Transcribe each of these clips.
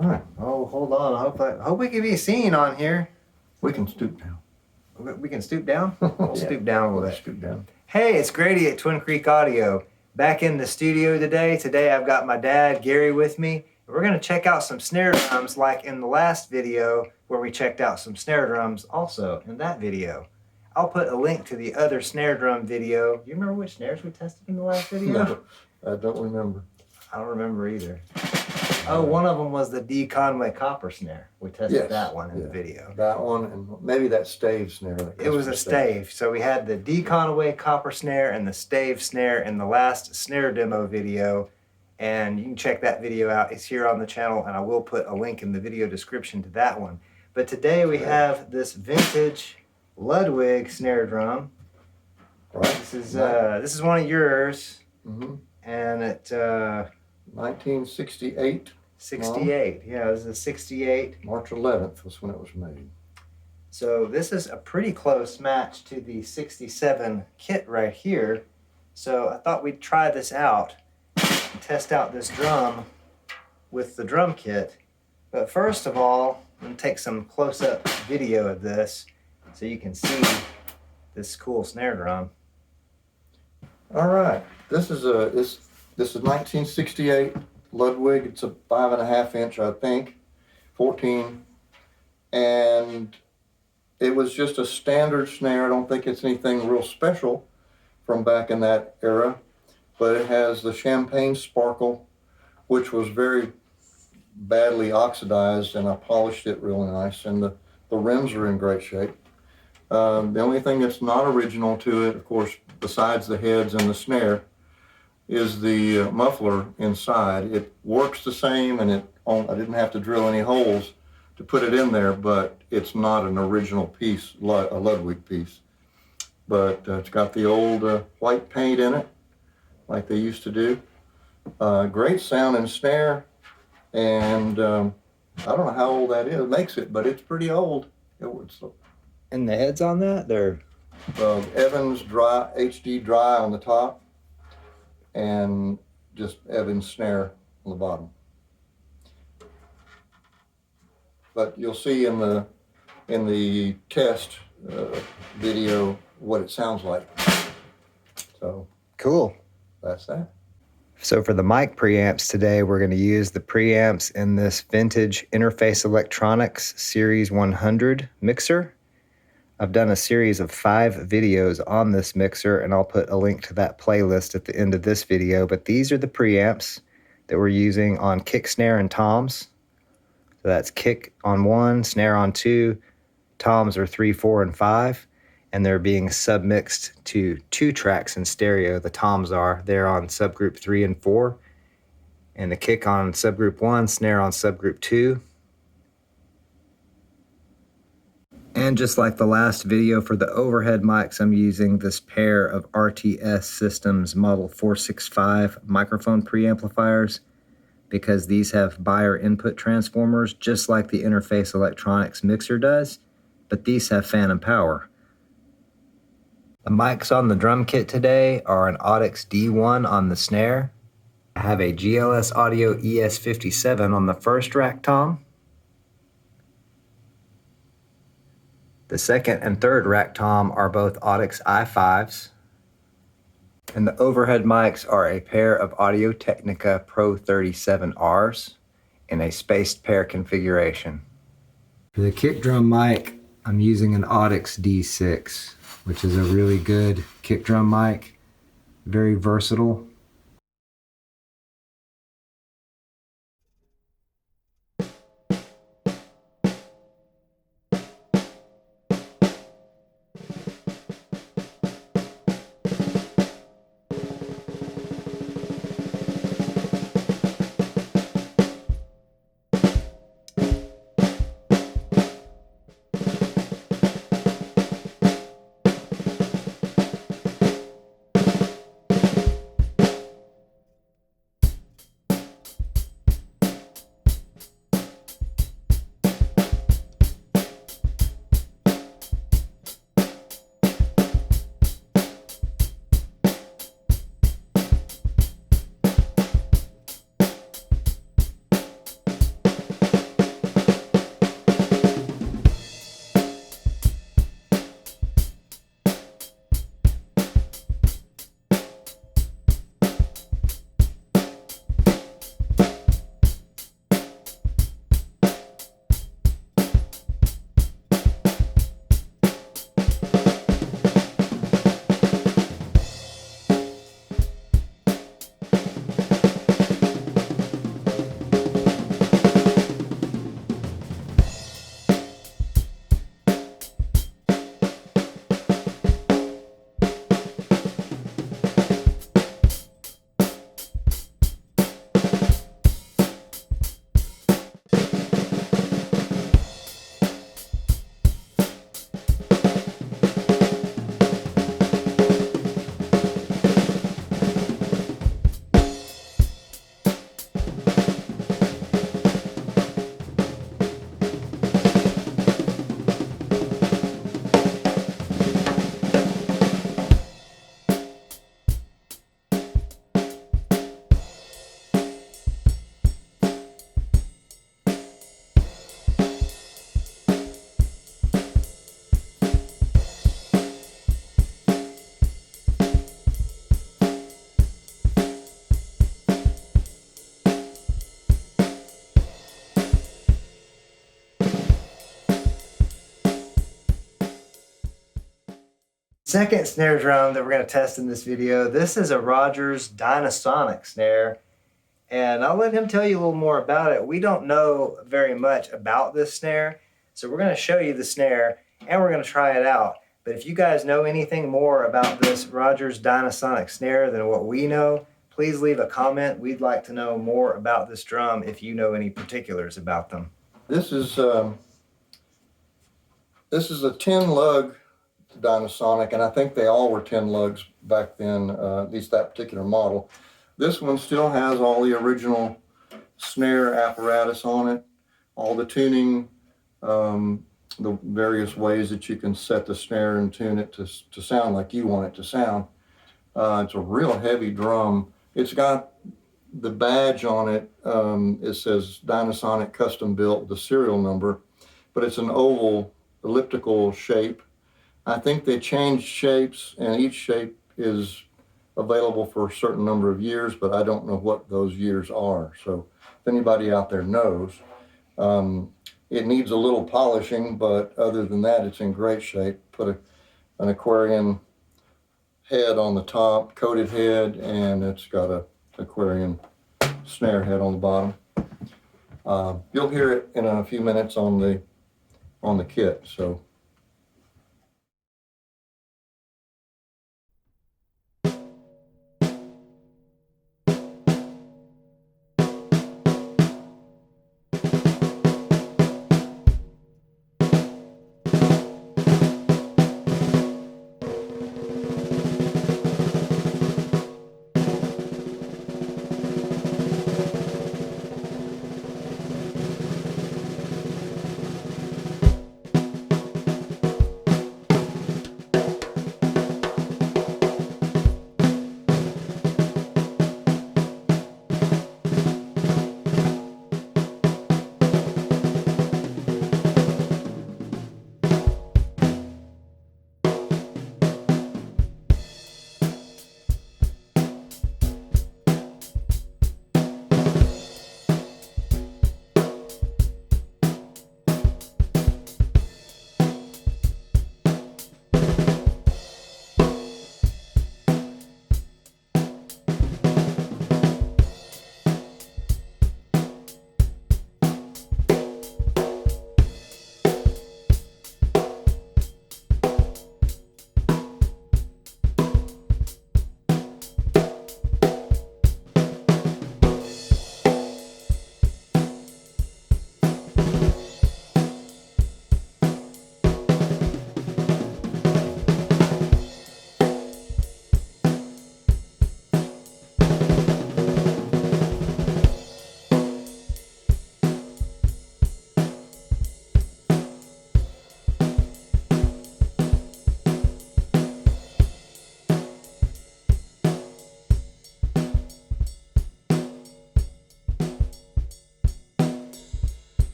All right. Oh, hold on. I hope we can be seen on here. We can stoop down. We can stoop down? We'll stoop down a little bit. Stoop down. Hey, it's Grady at Twin Creek Audio. Back in the studio today. Today I've got my dad, Gary, with me. We're going to check out some snare drums like in the last video where we checked out some snare drums also in that video. I'll put a link to the other snare drum video. Do you remember which snares we tested in the last video? No, I don't remember. I don't remember either. Oh, one of them was the D Conway copper snare. We tested that one in the video. That one, and maybe that stave snare. It was a stave. So we had the D Conway copper snare and the stave snare in the last snare demo video. And you can check that video out. It's here on the channel, and I will put a link in the video description to that one. But today we have this vintage Ludwig snare drum. Right. This is one of yours. Mm-hmm. And it 1968. 68. Yeah, this is a 68. March 11th was when it was made. So this is a pretty close match to the 67 kit right here. So I thought we'd try this out and test out this drum with the drum kit. But first of all, I'm going to take some close-up video of this so you can see this cool snare drum. All right, this is 1968 Ludwig. It's a 5.5 inch, I think, 14, and it was just a standard snare. I don't think it's anything real special from back in that era, but it has the champagne sparkle, which was very badly oxidized, and I polished it really nice, and the rims are in great shape. The only thing that's not original to it, of course, besides the heads and the snare, is the muffler inside. It works the same, and I didn't have to drill any holes to put it in there, but it's not an original piece, a Ludwig piece. But it's got the old white paint in it, like they used to do. Great sounding snare, and I don't know how old that is. It makes it, but it's pretty old. And the heads on that, they're Evans dry, HD dry on the top, and just Evans snare on the bottom. But you'll see in the test video what it sounds like. So cool. That's that. So for the mic preamps today, we're going to use the preamps in this vintage Interface Electronics Series 100 mixer. I've done a series of 5 videos on this mixer, and I'll put a link to that playlist at the end of this video. But these are the preamps that we're using on kick, snare, and toms. So that's kick on 1, snare on 2, toms are 3, 4, and 5, and they're being submixed to 2 tracks in stereo. The toms they're on subgroup 3 and 4, and the kick on subgroup 1, snare on subgroup 2. And just like the last video for the overhead mics, I'm using this pair of RTS Syetems Model 465 microphone preamplifiers because these have Bayer input transformers just like the Interface Electronics mixer does, but these have phantom power. The mics on the drum kit today are an Audix D1 on the snare. I have a GLS Audio ES57 on the first rack tom. The second and third rack tom are both Audix i5s. And the overhead mics are a pair of Audio Technica Pro37rs in a spaced pair configuration. For the kick drum mic, I'm using an Audix D6, which is a really good kick drum mic, very versatile. Second snare drum that we're going to test in this video, this is a Rogers Dynasonic snare, and I'll let him tell you a little more about it. We don't know very much about this snare, so we're going to show you the snare and we're going to try it out. But if you guys know anything more about this Rogers Dynasonic snare than what we know, please leave a comment. We'd like to know more about this drum if you know any particulars about them. This is a 10 lug Dynasonic, and I think they all were 10 lugs back then, at least that particular model. This one still has all the original snare apparatus on it, all the tuning, the various ways that you can set the snare and tune it to sound like you want it to sound. It's a real heavy drum. It's got the badge on it. It says Dynasonic Custom Built, the serial number, but it's an oval elliptical shape. I think they changed shapes, and each shape is available for a certain number of years, but I don't know what those years are. So if anybody out there knows, it needs a little polishing, but other than that, it's in great shape. Put an Aquarian head on the top, coated head, and it's got a Aquarian snare head on the bottom. You'll hear it in a few minutes on the kit. So.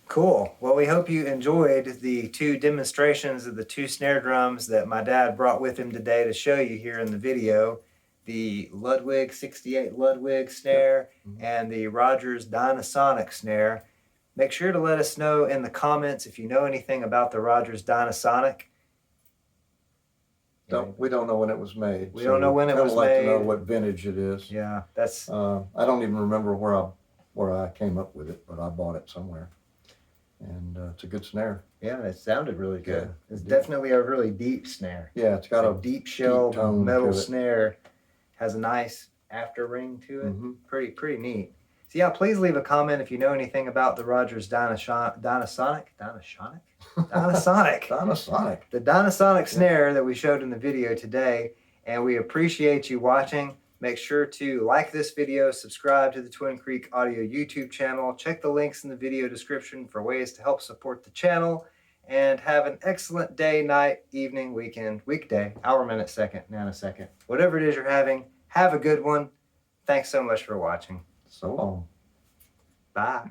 Cool. Well, we hope you enjoyed the two demonstrations of the two snare drums that my dad brought with him today to show you here in the video. The Ludwig 68 Ludwig snare and the Rogers Dynasonic snare. Make sure to let us know in the comments if you know anything about the Rogers Dynasonic. We don't know when it was made. We don't know when it was made. I'd like made. to know what vintage it is. Yeah, that's. I don't even remember where I came up with it, but I bought it somewhere. And it's a good snare. Yeah, it sounded really good. Yeah, It's definitely a really deep snare. Yeah, it's got a deep shell tone metal to it. snare. Has a nice after ring to it. Mhm. Pretty neat. So yeah, please leave a comment if you know anything about the Rogers Dynasonic. Dynasonic. The Dynasonic snare that we showed in the video today. And we appreciate you watching. Make sure to like this video, subscribe to the Twin Creek Audio YouTube channel, check the links in the video description for ways to help support the channel, and have an excellent day, night, evening, weekend, weekday, hour, minute, second, nanosecond. Whatever it is you're having, have a good one. Thanks so much for watching. So long. Bye.